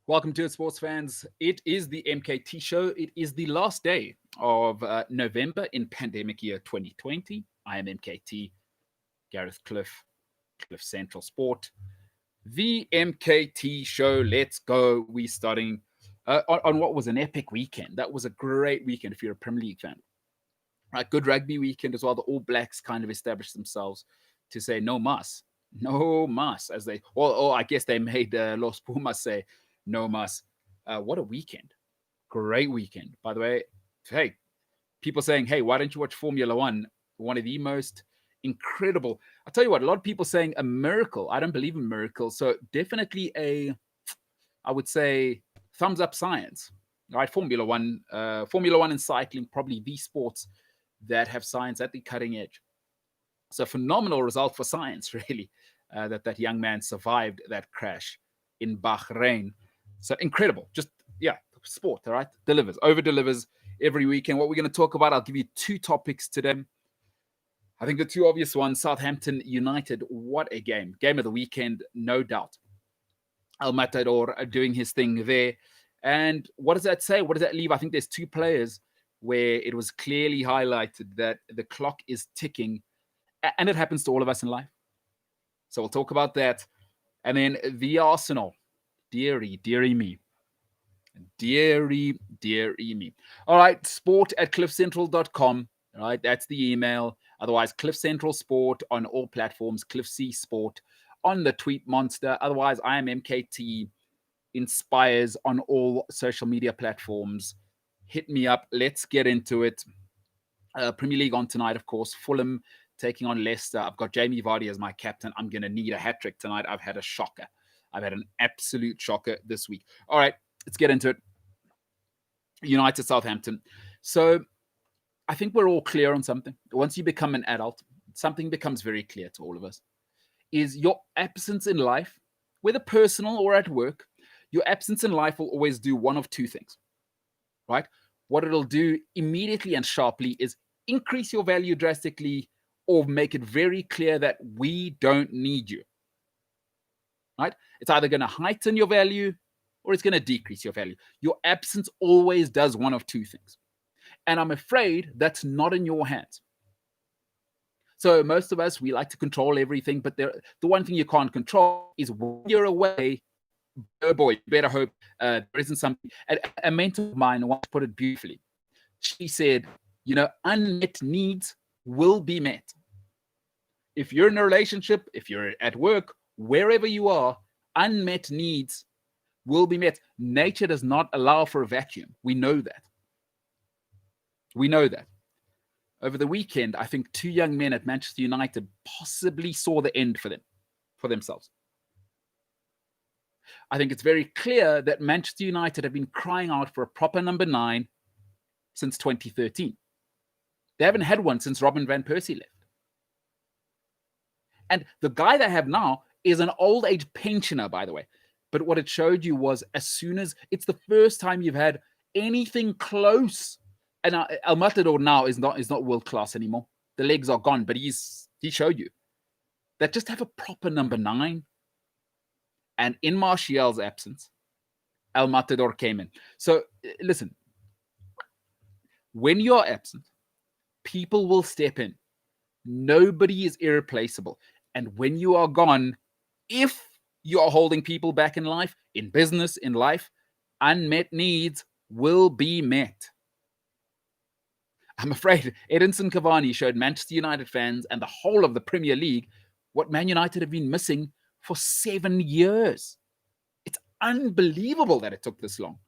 Welcome to it, sports fans. It is the MKT Show. It is the last day of November in pandemic year 2020. I am MKT, Gareth Cliff, Cliff Central Sport. The MKT Show. Let's go. We're starting on what was an epic weekend. That was a great weekend if you're a Premier League fan. Right, good rugby weekend as well. The All Blacks kind of established themselves to say no mas, no mas, as they, or I guess they made Los Pumas say no mas. What a weekend! Great weekend, by the way. Hey, people saying, hey, why don't you watch Formula One? One of the most incredible. I'll tell you what, a lot of people saying a miracle. I don't believe in miracles, so definitely I would say, thumbs up science. All right, Formula One and cycling, probably the sports that have science at the cutting edge. So phenomenal result for science, really, that young man survived that crash in Bahrain. So incredible. Just, yeah, sport, all right? Delivers, over delivers every weekend. What we're going to talk about, I'll give you two topics today. I think the two obvious ones, Southampton United, what a game. Game of the weekend, no doubt. El Matador doing his thing there. And what does that say? What does that leave? I think there's two players where it was clearly highlighted that the clock is ticking, and it happens to all of us in life. So we'll talk about that. And then the Arsenal. Deary, deary me. Deary, deary me. All right, sport at cliffcentral.com. All right, that's the email. Otherwise, Cliff Central Sport on all platforms, Cliff C Sport on the Tweet Monster. Otherwise, I am MKT Inspires on all social media platforms. Hit me up. Let's get into it. Premier League on tonight, of course. Fulham taking on Leicester. I've got Jamie Vardy as my captain. I'm going to need a hat trick tonight. I've had a shocker. I've had an absolute shocker this week. All right, let's get into it. United Southampton. So I think we're all clear on something. Once you become an adult, something becomes very clear to all of us. Is your absence in life, whether personal or at work, your absence in life will always do one of two things, right? What it'll do immediately and sharply is increase your value drastically or make it very clear that we don't need you, right? It's either going to heighten your value or it's going to decrease your value. Your absence always does one of two things. And I'm afraid that's not in your hands. So most of us, we like to control everything, but the one thing you can't control is when you're away, oh boy, you better hope there isn't something. A mentor of mine once put it beautifully. She said, unmet needs will be met. If you're in a relationship, if you're at work, wherever you are, unmet needs will be met. Nature does not allow for a vacuum. We know that. We know that. Over the weekend, I think two young men at Manchester United possibly saw the end for themselves. I think it's very clear that Manchester United have been crying out for a proper number 9 since 2013. They haven't had one since Robin van Persie left. And the guy they have now is an old age pensioner, by the way. But what it showed you was as soon as it's the first time you've had anything close. And El Matador now is not world class anymore. The legs are gone, but he showed you that just have a proper number 9. And in Martial's absence, El Matador came in. So listen, when you're absent, people will step in. Nobody is irreplaceable. And when you are gone, if you are holding people back in life, in business, in life, unmet needs will be met. I'm afraid Edinson Cavani showed Manchester United fans and the whole of the Premier League what Man United have been missing for 7 years. It's unbelievable that it took this long.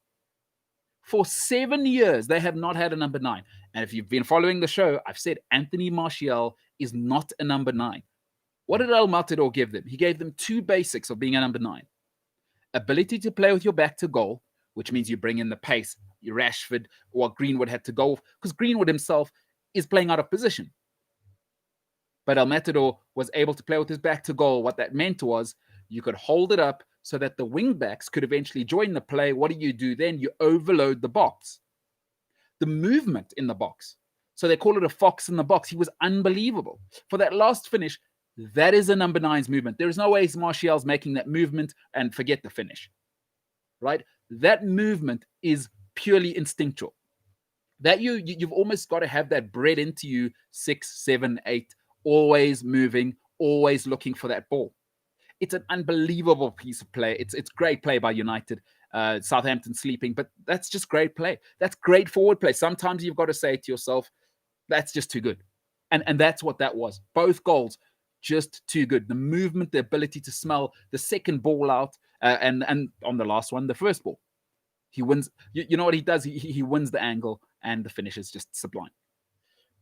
For 7 years, they have not had a number 9. And if you've been following the show, I've said Anthony Martial is not a number 9. What did El Matador give them? He gave them two basics of being a number 9. Ability to play with your back to goal, which means you bring in the pace. Rashford or Greenwood had to go because Greenwood himself is playing out of position. But El Matador was able to play with his back to goal. What that meant was you could hold it up so that the wing backs could eventually join the play. What do then? You overload the box. The movement in the box. So they call it a fox in the box. He was unbelievable. For that last finish, that is a number 9's movement. There is no way Martial's making that movement and forget the finish. right? That movement is purely instinctual. That you've almost got to have that bred into you, 6, 7, 8, always moving, always looking for that ball. It's an unbelievable piece of play. It's great play by United. Southampton sleeping, but that's just great play. That's great forward play. Sometimes you've got to say to yourself, that's just too good. And that's what that was. Both goals, just too good. The movement, the ability to smell the second ball out, and on the last one, the first ball. He wins. You know what he does? He wins the angle, and the finish is just sublime.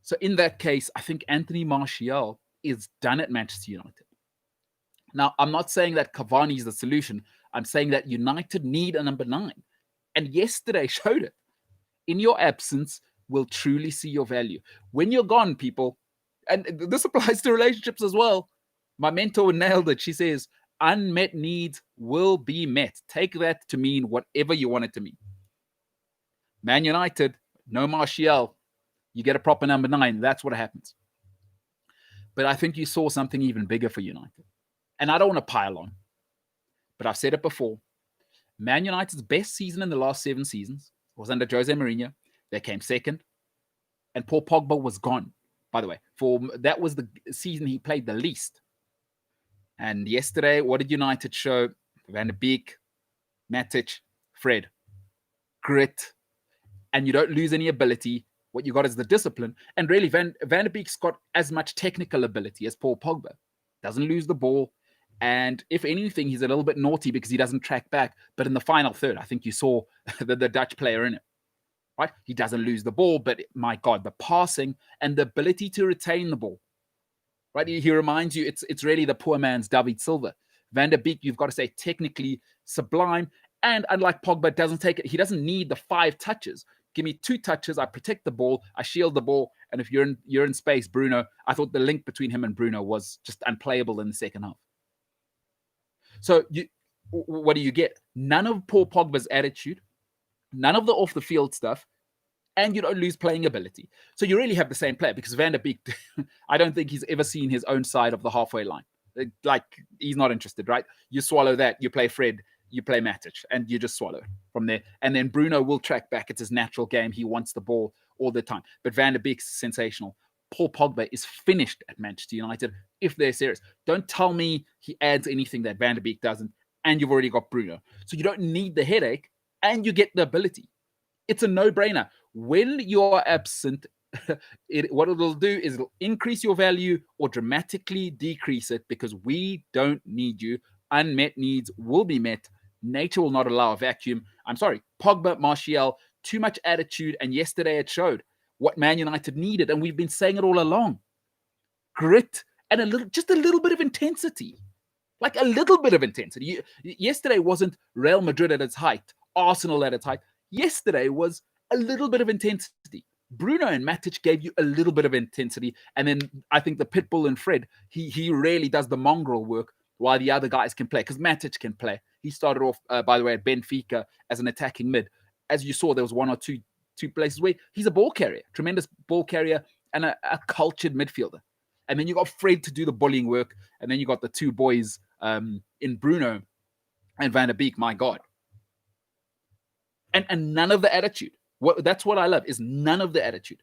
So in that case, I think Anthony Martial is done at Manchester United. Now, I'm not saying that Cavani is the solution. I'm saying that United need a number 9. And yesterday showed it. In your absence, we'll truly see your value. When you're gone, people, and this applies to relationships as well. My mentor nailed it. She says, unmet needs will be met. Take that to mean whatever you want it to mean. Man United, no Martial. You get a proper number 9. That's what happens. But I think you saw something even bigger for United. And I don't want to pile on, but I've said it before. Man United's best season in the last 7 seasons was under Jose Mourinho. They came second, and Paul Pogba was gone. By the way, that was the season he played the least. And yesterday, what did United show? Van der Beek, Matic, Fred, grit, and you don't lose any ability. What you got is the discipline. And really, Van der Beek's got as much technical ability as Paul Pogba. Doesn't lose the ball. And if anything, he's a little bit naughty because he doesn't track back. But in the final third, I think you saw the Dutch player in it. Right? He doesn't lose the ball, but my God, the passing and the ability to retain the ball. Right? He reminds you, it's really the poor man's David Silva. Van der Beek, you've got to say, technically sublime. And unlike Pogba, doesn't take it. He doesn't need the 5 touches. Give me 2 touches. I protect the ball. I shield the ball. And if you're in space, Bruno, I thought the link between him and Bruno was just unplayable in the second half. So what do you get? None of Paul Pogba's attitude, none of the off the field stuff, and you don't lose playing ability. So you really have the same player because Van der Beek, I don't think he's ever seen his own side of the halfway line. Like, he's not interested, right? You swallow that, you play Fred, you play Matic, and you just swallow it from there. And then Bruno will track back. It's his natural game. He wants the ball all the time. But Van der Beek's sensational. Paul Pogba is finished at Manchester United if they're serious. Don't tell me he adds anything that Van der Beek doesn't, and you've already got Bruno. So you don't need the headache, and you get the ability. It's a no-brainer. When you're absent, what it'll do is it'll increase your value or dramatically decrease it because we don't need you. Unmet needs will be met. Nature will not allow a vacuum. I'm sorry, Pogba, Martial, too much attitude, and yesterday it showed what Man United needed, and we've been saying it all along. Grit and just a little bit of intensity. Like a little bit of intensity. Yesterday wasn't Real Madrid at its height, Arsenal at its height. Yesterday was a little bit of intensity. Bruno and Matic gave you a little bit of intensity, and then I think the Pitbull and Fred, he really does the mongrel work while the other guys can play, because Matic can play. He started off, by the way, at Benfica as an attacking mid. As you saw, there was 1 or 2 places where he's a ball carrier, tremendous ball carrier, and a cultured midfielder. And then you got Fred to do the bullying work, and then you got the 2 boys in Bruno and Van der Beek. My God. And none of the attitude. That's what I love, is none of the attitude.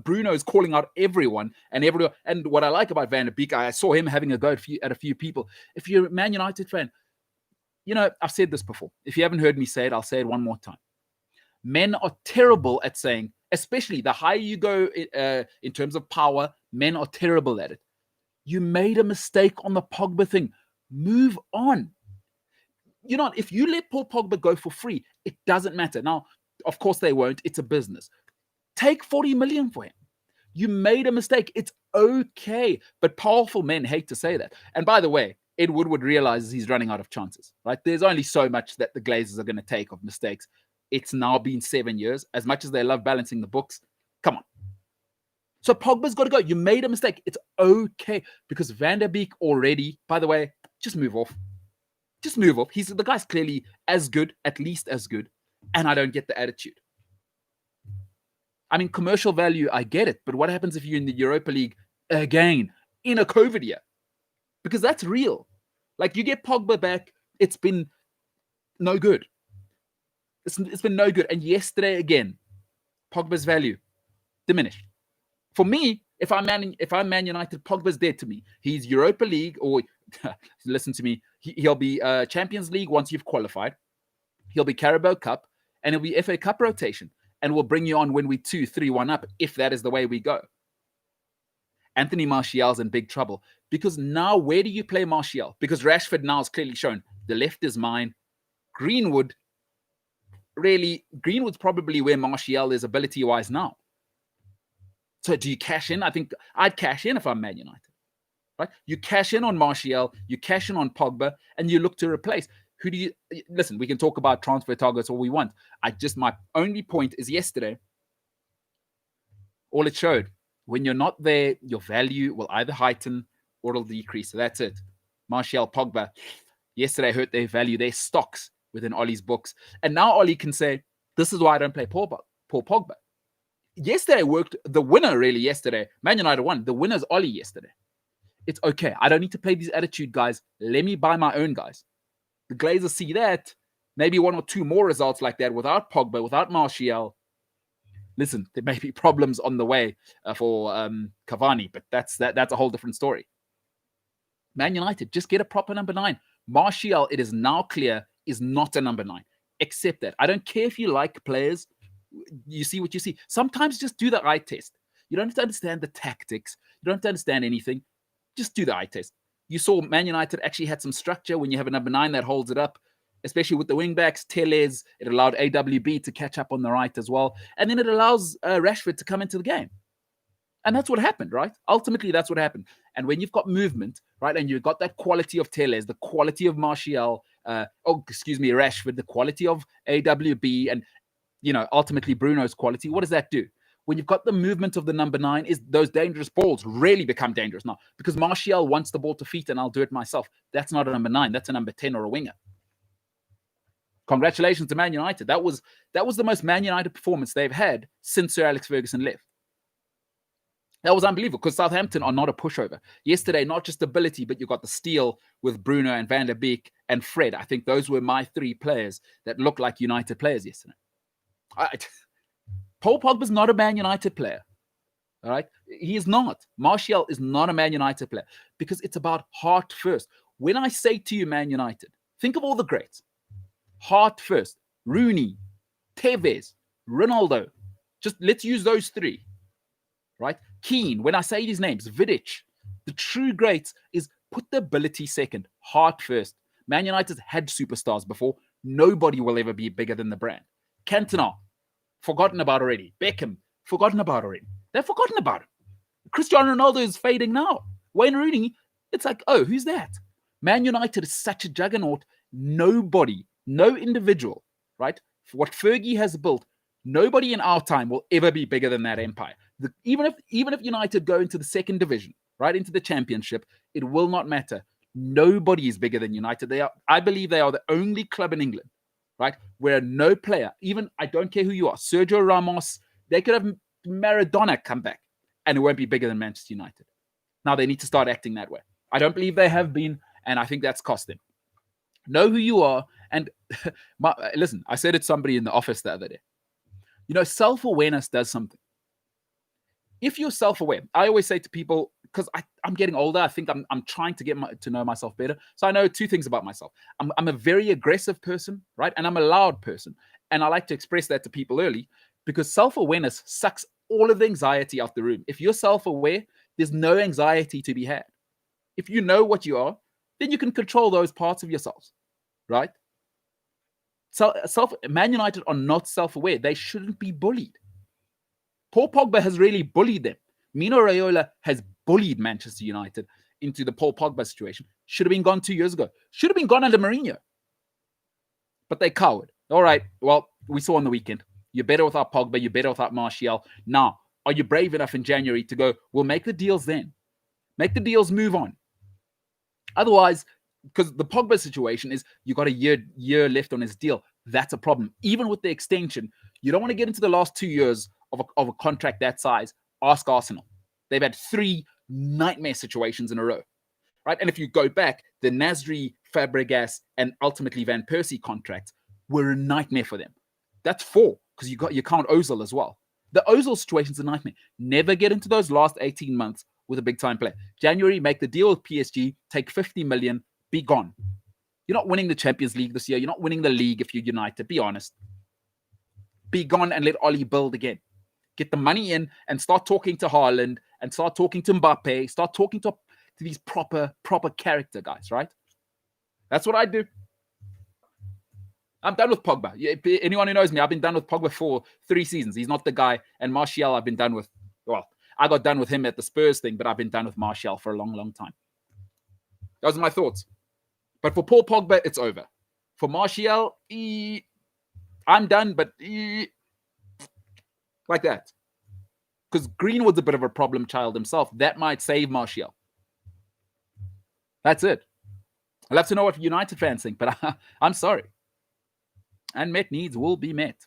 Bruno is calling out everyone and everyone. And what I like about Van der Beek, I saw him having a go at a few people. If you're a Man United fan, I've said this before. If you haven't heard me say it, I'll say it one more time. Men are terrible at saying, especially the higher you go in terms of power, men are terrible at it. You made a mistake on the Pogba thing. Move on. If you let Paul Pogba go for free, it doesn't matter. Now, of course they won't. It's a business. Take 40 million for him. You made a mistake. It's okay. But powerful men hate to say that. And by the way, Ed Woodward realizes he's running out of chances, right? There's only so much that the Glazers are going to take of mistakes. It's now been 7 years. As much as they love balancing the books, come on. So Pogba's got to go. You made a mistake. It's okay. Because Van der Beek already, by the way, just move off. Just move off. The guy's clearly as good, at least as good. And I don't get the attitude. I mean, commercial value, I get it. But what happens if you're in the Europa League again in a COVID year? Because that's real. Like, you get Pogba back, it's been no good. It's been no good. And yesterday again, Pogba's value diminished. For me, if I'm Man United, Pogba's dead to me. He's Europa League, or listen to me, he'll be Champions League once you've qualified. He'll be Carabao Cup, and he'll be FA Cup rotation, and we'll bring you on when we 2-3-1 up, if that is the way we go. Anthony Martial's in big trouble, because now where do you play Martial? Because Rashford now is clearly shown the left is mine. Greenwood's probably where Martial is ability-wise now. So do you cash in? I think I'd cash in if I'm Man United. Right? You cash in on Martial, you cash in on Pogba, and you look to replace. Who do you listen? We can talk about transfer targets all we want. My only point is yesterday, all it showed, when you're not there, your value will either heighten or it'll decrease. So that's it. Martial, Pogba, yesterday hurt their value, their stocks within Ollie's books. And now Ollie can say, this is why I don't play Paul Pogba. Yesterday worked. The winner really yesterday, Man United won. The winner's Ollie yesterday. It's okay. I don't need to play these attitude guys. Let me buy my own guys. The Glazers see that. Maybe one or two more results like that without Pogba, without Martial. Listen, there may be problems on the way for Cavani, but that's a whole different story. Man United, just get a proper number 9. Martial, it is now clear, is not a number 9. Accept that. I don't care if you like players. You see what you see. Sometimes just do the eye test. You don't have to understand the tactics. You don't have to understand anything. Just do the eye test. You saw Man United actually had some structure when you have a number 9 that holds it up, especially with the wingbacks. Teles, it allowed AWB to catch up on the right as well. And then it allows Rashford to come into the game. And that's what happened, right? Ultimately, that's what happened. And when you've got movement, right, and you've got that quality of Teles, the quality of Martial, Rashford, the quality of AWB, and, ultimately Bruno's quality, what does that do? When you've got the movement of the number 9, is those dangerous balls really become dangerous now, because Martial wants the ball to feet and I'll do it myself. That's not a number 9. That's a number 10 or a winger. Congratulations to Man United. That was the most Man United performance they've had since Sir Alex Ferguson left. That was unbelievable, because Southampton are not a pushover. Yesterday, not just ability, but you got the steal with Bruno and Van der Beek and Fred. I think those were my 3 players that looked like United players yesterday. Paul Pogba's not a Man United player. All right? He is not. Martial is not a Man United player, because it's about heart first. When I say to you Man United, think of all the greats. Heart first. Rooney, Tevez, Ronaldo. Just let's use those 3. Right? Keane, when I say these names, Vidic, the true greats is put the ability second, heart first. Man United's had superstars before. Nobody will ever be bigger than the brand. Cantona, forgotten about already. Beckham, forgotten about already. They've forgotten about him. Cristiano Ronaldo is fading now. Wayne Rooney, it's like, oh, who's that? Man United is such a juggernaut. Nobody, no individual, right? For what Fergie has built, nobody in our time will ever be bigger than that empire. Even if United go into the 2nd division, right, into the championship, it will not matter. Nobody is bigger than United. I believe they are the only club in England, right, where no player, even I don't care who you are, Sergio Ramos, they could have Maradona come back, and it won't be bigger than Manchester United. Now they need to start acting that way. I don't believe they have been, and I think that's cost them. Know who you are, and listen, I said it to somebody in the office the other day. Self-awareness does something. If you're self-aware, I always say to people, because I'm getting older, I think I'm trying to get to know myself better. So I know 2 things about myself. I'm a very aggressive person, right? And I'm a loud person. And I like to express that to people early, because self-awareness sucks all of the anxiety out the room. If you're self-aware, there's no anxiety to be had. If you know what you are, then you can control those parts of yourselves, right? So Man United are not self-aware. They shouldn't be bullied. Paul Pogba has really bullied them. Mino Raiola has bullied Manchester United into the Paul Pogba situation. Should have been gone 2 years ago. Should have been gone under Mourinho. But they cowered. All right, well, we saw on the weekend. You're better without Pogba. You're better without Martial. Now, are you brave enough in January to go, we'll make the deals then? Make the deals, move on. Otherwise, because the Pogba situation is you got a year left on his deal. That's a problem. Even with the extension, you don't want to get into the last 2 years of a contract that size. Ask Arsenal. They've had 3 nightmare situations in a row, right? And if you go back, the Nasri, Fabregas, and ultimately Van Persie contracts were a nightmare for them. That's 4 because you count Ozil as well. The Ozil situation's a nightmare. Never get into those last 18 months with a big time player. January, make the deal with PSG, take 50 million, be gone. You're not winning the Champions League this year. You're not winning the league if you're United. Be honest. Be gone and let Oli build again. Get the money in and start talking to Haaland and start talking to Mbappe. Start talking to these proper character guys, right? That's what I do. I'm done with Pogba. Anyone who knows me, I've been done with Pogba for 3 seasons. He's not the guy. And Martial, I've been done with. Well, I got done with him at the Spurs thing, but I've been done with Martial for a long, long time. Those are my thoughts. But for Paul Pogba, it's over. For Martial, I'm done, but like that. Because Greenwood's a bit of a problem child himself. That might save Martial. That's it. I'd love to know what United fans think, but I'm sorry. Unmet needs will be met.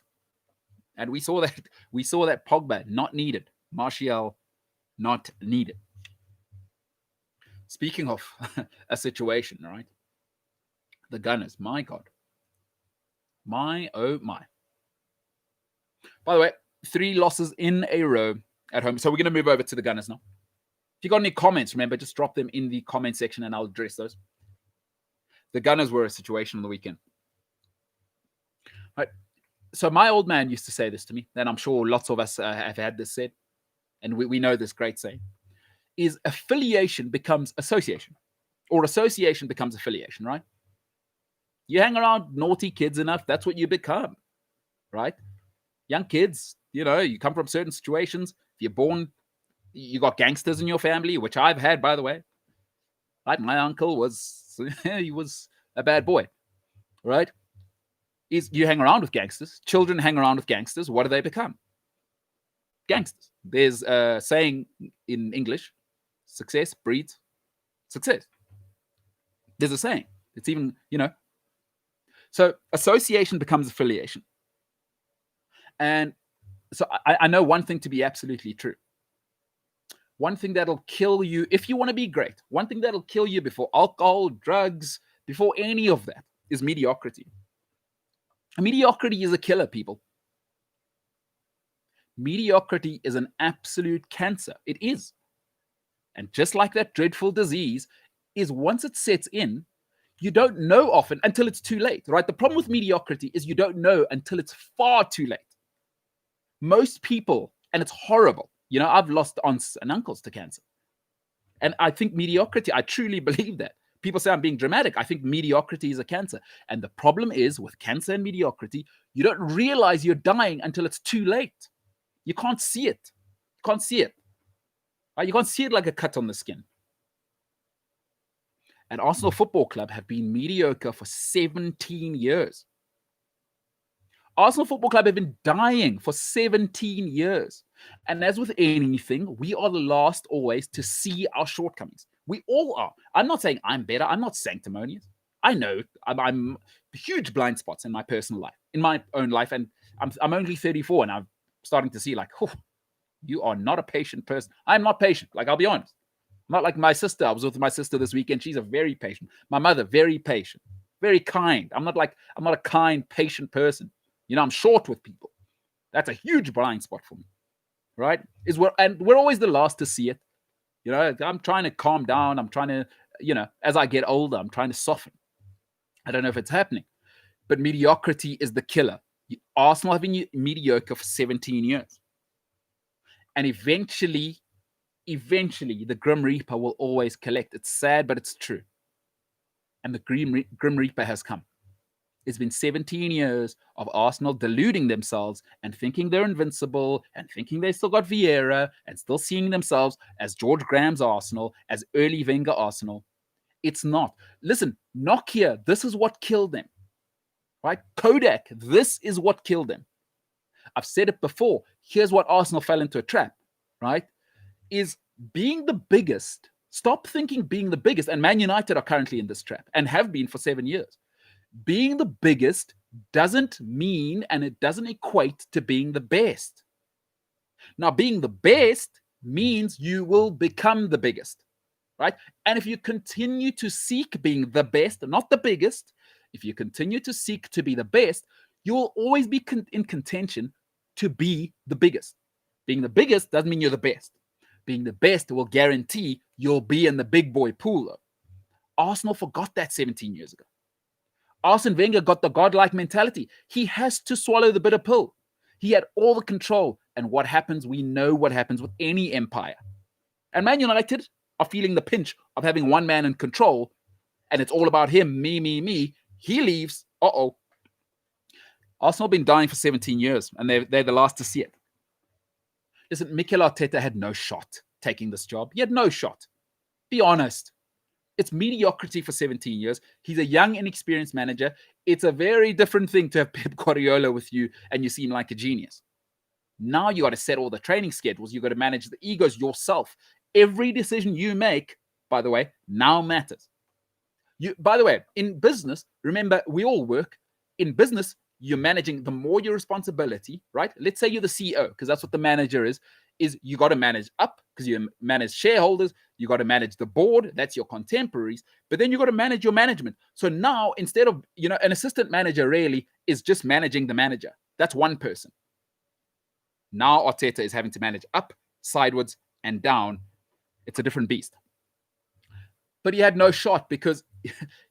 And we saw that Pogba not needed. Martial not needed. Speaking of a situation, right? The Gunners, my God. My, oh my. By the way, 3 losses in a row at home. So we're going to move over to the Gunners now. If you got any comments, remember, just drop them in the comment section and I'll address those. The Gunners were a situation on the weekend. Right. So my old man used to say this to me, and I'm sure lots of us have had this said, and we know this great saying, is affiliation becomes association, or association becomes affiliation, right? You hang around naughty kids enough, that's what you become, right? Young kids, you come from certain situations. If you're born, you got gangsters in your family, which I've had, by the way. Right? My uncle he was a bad boy, right? You hang around with gangsters. Children hang around with gangsters. What do they become? Gangsters. There's a saying in English, success breeds success. There's a saying. It's even, So association becomes affiliation. And so I know one thing to be absolutely true. One thing that'll kill you, if you want to be great, one thing that'll kill you before alcohol, drugs, before any of that is mediocrity. Mediocrity is a killer, people. Mediocrity is an absolute cancer. It is. And just like that dreadful disease is once it sets in, you don't know often until it's too late, right? The problem with mediocrity is you don't know until it's far too late. Most people, and it's horrible, I've lost aunts and uncles to cancer. And I think mediocrity, I truly believe that. People say I'm being dramatic. I think mediocrity is a cancer. And the problem is with cancer and mediocrity, you don't realize you're dying until it's too late. You can't see it. You can't see it. Right? You can't see it like a cut on the skin. And Arsenal Football Club have been mediocre for 17 years. Arsenal Football Club have been dying for 17 years. And as with anything, we are the last always to see our shortcomings. We all are. I'm not saying I'm better. I'm not sanctimonious. I know I'm huge blind spots in my personal life, in my own life. And I'm only 34 and I'm starting to see you are not a patient person. I'm not patient. I'll be honest. I'm not like my sister. I was with my sister this weekend. She's a very patient. My mother, very patient, very kind. I'm not a kind, patient person. I'm short with people. That's a huge blind spot for me, right? We're always the last to see it. I'm trying to calm down. I'm trying to, as I get older, I'm trying to soften. I don't know if it's happening, but mediocrity is the killer. Arsenal have been mediocre for 17 years. And eventually, the Grim Reaper will always collect. It's sad, but it's true. And the Grim Reaper has come. It's been 17 years of Arsenal deluding themselves and thinking they're invincible and thinking they still got Vieira and still seeing themselves as George Graham's Arsenal, as early Wenger Arsenal. It's not. Listen, Nokia, this is what killed them, right? Kodak, this is what killed them. I've said it before. Here's what Arsenal fell into a trap, right? Is being the biggest. Stop thinking being the biggest. And Man United are currently in this trap and have been for 7 years. Being the biggest doesn't mean and it doesn't equate to being the best. Now, being the best means you will become the biggest, right? And if you continue to seek being the best, not the biggest, if you continue to seek to be the best, You will always be in contention to be the biggest. Being the biggest doesn't mean you're the best. Being the best will guarantee you'll be in the big boy pool, though. Arsenal forgot that 17 years ago. Arsene Wenger got the godlike mentality. He has to swallow the bitter pill. He had all the control. And what happens? We know what happens with any empire. And Man United are feeling the pinch of having one man in control. And it's all about him, me, me, me. He leaves. Uh-oh. Arsenal have been dying for 17 years, and they're the last to see it. Listen, Mikel Arteta had no shot taking this job. He had no shot. Be honest. It's mediocrity for 17 years. He's a young, inexperienced manager. It's a very different thing to have Pep Guardiola with you and you seem like a genius. Now you got to set all the training schedules. You got to manage the egos yourself. Every decision you make, by the way, now matters. By the way, in business, remember, we all work. In business, you're managing the more your responsibility, right? Let's say you're the CEO, because that's what the manager is you got to manage up because you manage shareholders. You got to manage the board. That's your contemporaries. But then you got to manage your management. So now instead of, an assistant manager really is just managing the manager. That's one person. Now Arteta is having to manage up, sideways, and down. It's a different beast. But he had no shot because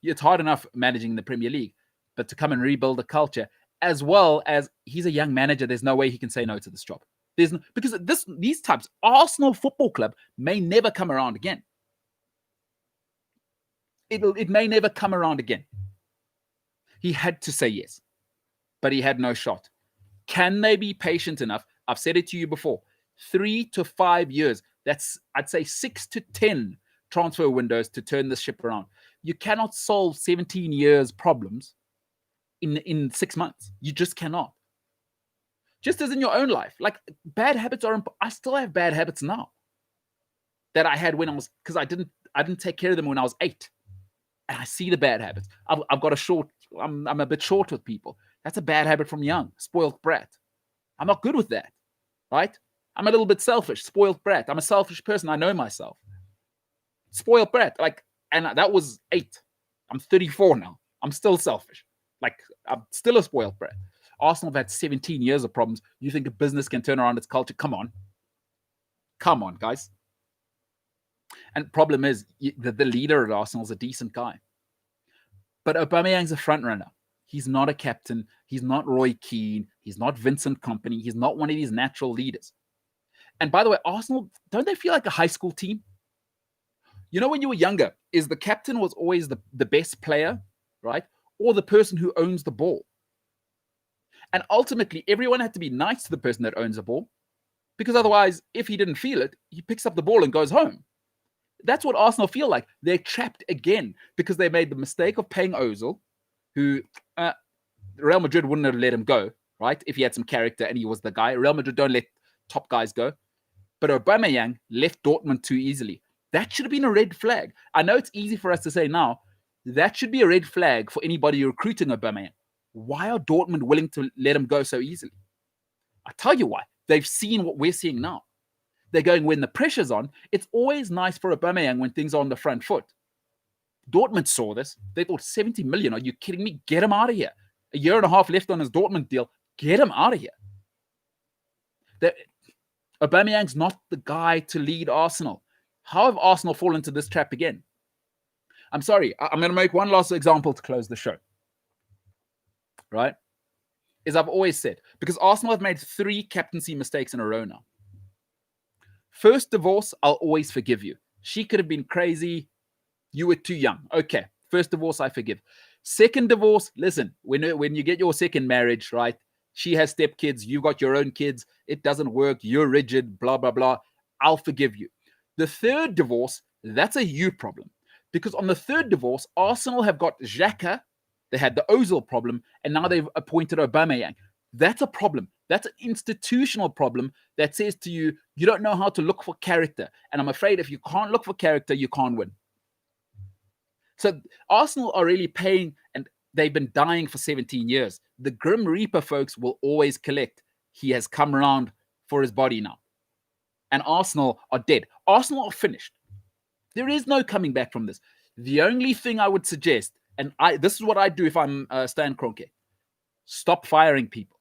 it's hard enough managing the Premier League. But to come and rebuild a culture, as well as he's a young manager, there's no way he can say no to this job. Because these types, Arsenal Football Club may never come around again. It may never come around again. He had to say yes, but he had no shot. Can they be patient enough? I've said it to you before. 3 to 5 years. That's, I'd say, 6 to 10 transfer windows to turn this ship around. You cannot solve 17 years problems in 6 months. You just cannot. Just as in your own life. Like, bad habits I still have bad habits now that I had when because I didn't take care of them when I was 8. And I see the bad habits. I've got I'm a bit short with people. That's a bad habit from young. Spoiled brat. I'm not good with that, right? I'm a little bit selfish. Spoiled brat. I'm a selfish person. I know myself. Spoiled brat. And that was 8. I'm 34 now. I'm still selfish. I'm still a spoiled brat. Arsenal have had 17 years of problems. You think a business can turn around its culture? Come on. Come on, guys. And problem is, the leader at Arsenal is a decent guy. But Aubameyang's a front runner. He's not a captain. He's not Roy Keane. He's not Vincent Kompany. He's not one of these natural leaders. And by the way, Arsenal, don't they feel like a high school team? When you were younger, is the captain was always the best player, right? Or the person who owns the ball. And ultimately, everyone had to be nice to the person that owns the ball, because otherwise, if he didn't feel it, he picks up the ball and goes home. That's what Arsenal feel like. They're trapped again because they made the mistake of paying Ozil, who Real Madrid wouldn't have let him go, right? If he had some character and he was the guy. Real Madrid don't let top guys go. But Aubameyang left Dortmund too easily. That should have been a red flag. I know it's easy for us to say now. That should be a red flag for anybody recruiting Aubameyang. Why are Dortmund willing to let him go so easily? I tell you why. They've seen what we're seeing now. They're going, when the pressure's on, it's always nice for Aubameyang when things are on the front foot. Dortmund saw this. They thought, 70 million? Are you kidding me? Get him out of here. A year and a half left on his Dortmund deal. Get him out of here. Aubameyang's not the guy to lead Arsenal. How have Arsenal fallen into this trap again? I'm sorry. I'm going to make one last example to close the show. Right? As I've always said, because Arsenal have made 3 captaincy mistakes in a row now. First divorce, I'll always forgive you. She could have been crazy. You were too young. Okay. First divorce, I forgive. Second divorce, listen, when you get your second marriage, right? She has stepkids. You got your own kids. It doesn't work. You're rigid, blah, blah, blah. I'll forgive you. The third divorce, that's a you problem. Because on the third divorce, Arsenal have got Xhaka. They had the Ozil problem, and now they've appointed Aubameyang. That's a problem. That's an institutional problem that says to you, you don't know how to look for character. And I'm afraid if you can't look for character, you can't win. So Arsenal are really paying, and they've been dying for 17 years. The Grim Reaper folks will always collect. He has come around for his body now. And Arsenal are dead. Arsenal are finished. There is no coming back from this. The only thing I would suggest, and this is what I do if I'm Stan Kroenke. Stop firing people.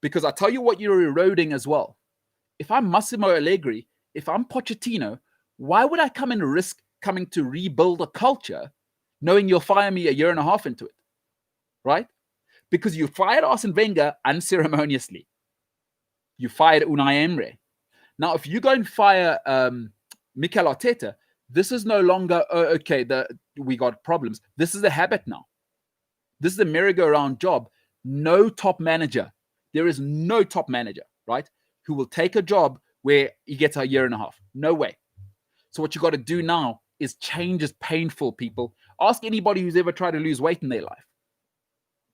Because I tell you what, you're eroding as well. If I'm Massimo Allegri, if I'm Pochettino, why would I come and risk coming to rebuild a culture knowing you'll fire me a year and a half into it? Right? Because you fired Arsene Wenger unceremoniously. You fired Unai Emery. Now, if you go and fire Mikel Arteta, this is no longer, okay, we got problems. This is a habit now. This is a merry-go-round job. No top manager. There is no top manager, right, who will take a job where he gets a year and a half. No way. So what you got to do now is change is painful, people. Ask anybody who's ever tried to lose weight in their life.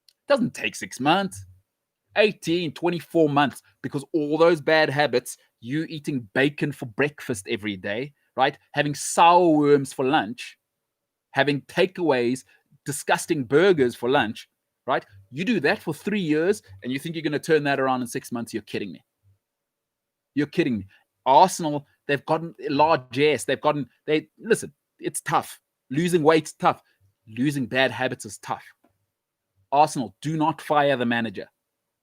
It doesn't take 6 months, 18, 24 months, because all those bad habits, you eating bacon for breakfast every day, right, having sour worms for lunch, having takeaways, disgusting burgers for lunch, right? You do that for 3 years and you think you're going to turn that around in 6 months. You're kidding me. You're kidding me. Arsenal, they've gotten largesse. Listen, it's tough. Losing weight's tough. Losing bad habits is tough. Arsenal, do not fire the manager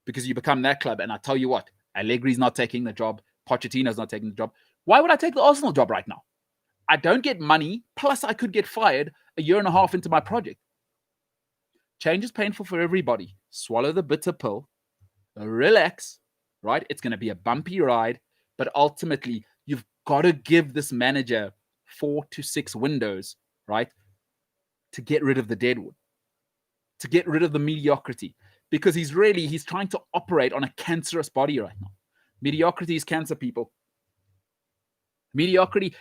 because you become that club. And I tell you what, Allegri's not taking the job. Pochettino's not taking the job. Why would I take the Arsenal job right now? I don't get money. Plus, I could get fired a year and a half into my project. Change is painful for everybody. Swallow the bitter pill. Relax, right? It's going to be a bumpy ride. But ultimately, you've got to give this manager 4 to 6 windows, right, to get rid of the deadwood, to get rid of the mediocrity. Because he's trying to operate on a cancerous body right now. Mediocrity is cancer, people. Mediocrity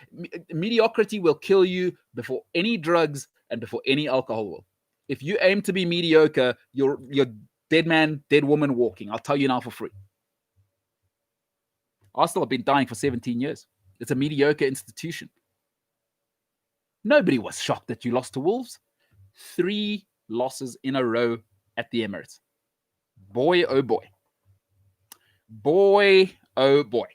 will kill you before any drugs and before any alcohol will. If you aim to be mediocre, you're dead man, dead woman walking. I'll tell you now for free. Arsenal have been dying for 17 years. It's a mediocre institution. Nobody was shocked that you lost to Wolves. 3 losses in a row at the Emirates. Boy, oh boy. Boy, oh boy.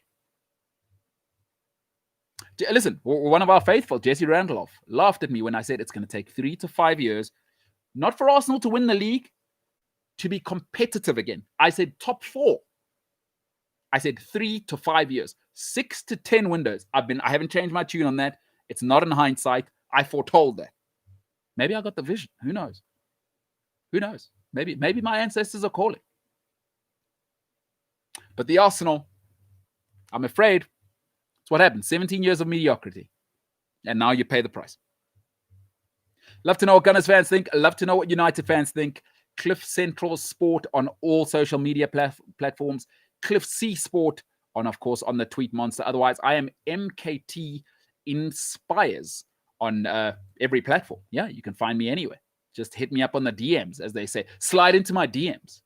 Listen, one of our faithful, Jesse Randolph, laughed at me when I said it's going to take 3 to 5 years, not for Arsenal to win the league, to be competitive again. I said top 4. I said 3 to 5 years, 6 to 10 windows. I haven't changed my tune on that. It's not in hindsight. I foretold that. Maybe I got the vision. Who knows? Who knows? Maybe my ancestors are calling. But the Arsenal, I'm afraid, it's what happened. 17 years of mediocrity. And now you pay the price. Love to know what Gunners fans think. Love to know what United fans think. Cliff Central Sport on all social media platforms. Cliff C Sport on, of course, on the Tweet Monster. Otherwise, I am MKT Inspires on every platform. Yeah, you can find me anywhere. Just hit me up on the DMs, as they say. Slide into my DMs.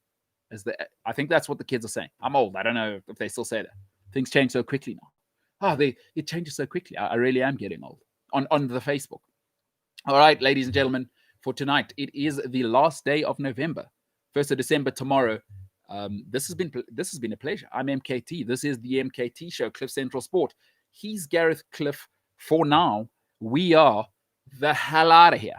I think that's what the kids are saying. I'm old. I don't know if they still say that. Things change so quickly now. It changes so quickly. I really am getting old on the Facebook. All right, ladies and gentlemen, for tonight, it is the last day of November, 1st of December tomorrow. This has been a pleasure. I'm MKT. This is the MKT Show, Cliff Central Sport. He's Gareth Cliff. For now, we are the hell out of here.